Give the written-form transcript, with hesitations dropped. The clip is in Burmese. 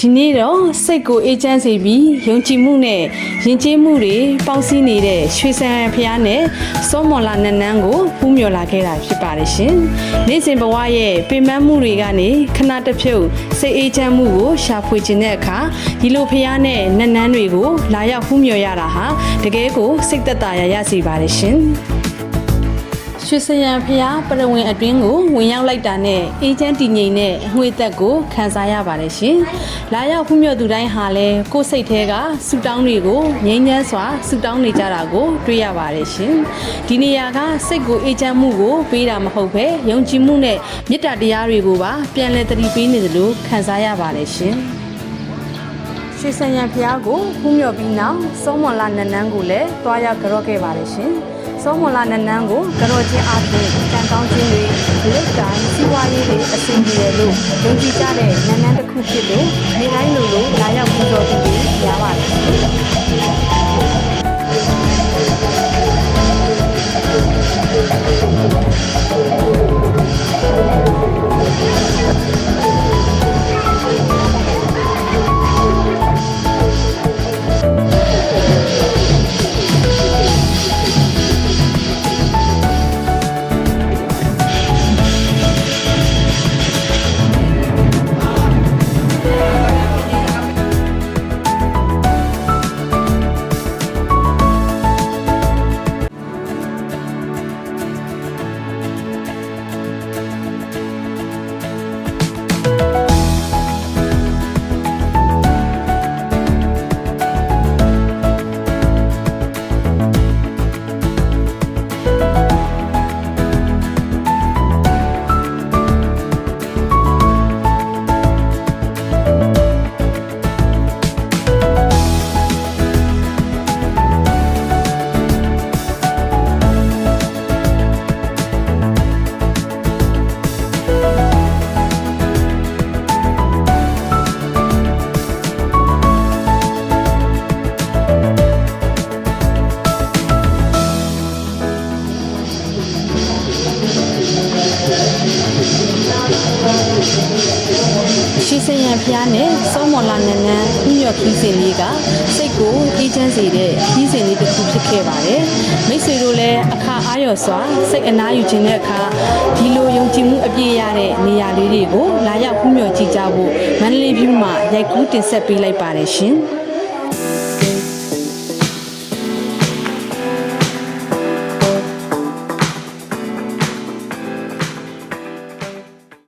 ဒီနေ့တော့စိတ်ကိုအေးချမ်းစေပြီးယုံကြည်မှုနဲ့ယဉ်ကျေးမှုတွေပေါင်းစည်းနေတဲ့ရွှေစံဖျားနဲ့စောမော်လာနန်းနန်းကိုပူးမြော်လာခဲ့တာဖြစ်ပါတယ်ရှင်။နေ့စဉ်ဘဝရဲ့ပင်ပန်းမှုတွေကနေခဏတစ်ဖြုတ်စိတ်အေးချမ်းမှုကိုရှာဖွေခြင်းတဲ့အခါဒီလိုဖျားနဲ့နန်းနန်းတွေကိုလာရောက်ပူးမြော်ရတာဟာတကယ်ကိုစိတ်သက်သာရစေပါတယ်ရှင်။ရွှေစရန်ဖျားပရဝင်အတွင်းကိုဝင်ရောက်လိုက်တာနဲ့အေးချမ်းတည်ငြိမ်တဲ့အငွေသက်ကိုခံစားရပါတယ်ရှင်။လာရောက်ဖူးမြော်သူတိုင်းဟာလည်းကိုယ်စိတ်ထဲကဆူတောင်းတွေကိုငြိမ်းချမ်းစွာဆူတောင်းနေကြတာကိုတွေ့ရပါတယ်ရှင်။ဒီနေရာကစိတ်ကိုအေးချမ်းမှုကိုပေးတာမဟုတ်ပဲယုံကြည်မှုနဲ့မေတ္တာတရားတွေကိုပါပြန်လည်သတိပေးနေသလိုခံစားရပါတယ်ရှင်။ရွှေစရန်ဖျားကိုဖူးမြော်ပြီးနောက်စောမော်လာနန်းနန်းကိုလည်းတွားရောက်ကြော့ခဲ့ပါတယ်ရှင်။စောမော်လာနန်းနန်းကိုကြော့ချင်းအားဖြင့်တန်ကောင်းခြင်းတွေလက်ကိုင်းစီးပွားရေးတွေအဆင်ပြေတယ်လို့ယုံကြည်ကြတဲ့နန်းနန်းတစ်ခုဖြစ်လို့နေတိုင်းလိုလာရောက်ပူဇော်သူတွေများပါတယ်ရွှေစရန်ဖျားနဲ့စောမော်လာနန်းနန်းပူးမြော်ခီးစဉ်လေးကစိတ်ကိုအေးချမ်းစေတဲ့ခီးစဉ်လေးတစ်ခုဖြစ်ခဲ့ပါတယ်မိတ်ဆွေတို့လည်းအခါအားရစွာစိတ်အနားယူခြင်းတဲ့အခါဒီလိုယုံကြည်မှုအပြည့်ရတဲ့နေရာလေးတွေကိုလာရောက်ပူးမြော်ကြည့်ကြဖို့မန္တလေးဖြူမှာရိုက်ကူးတင်ဆက်ပေးလိုက်ပါတယ်ရှင်။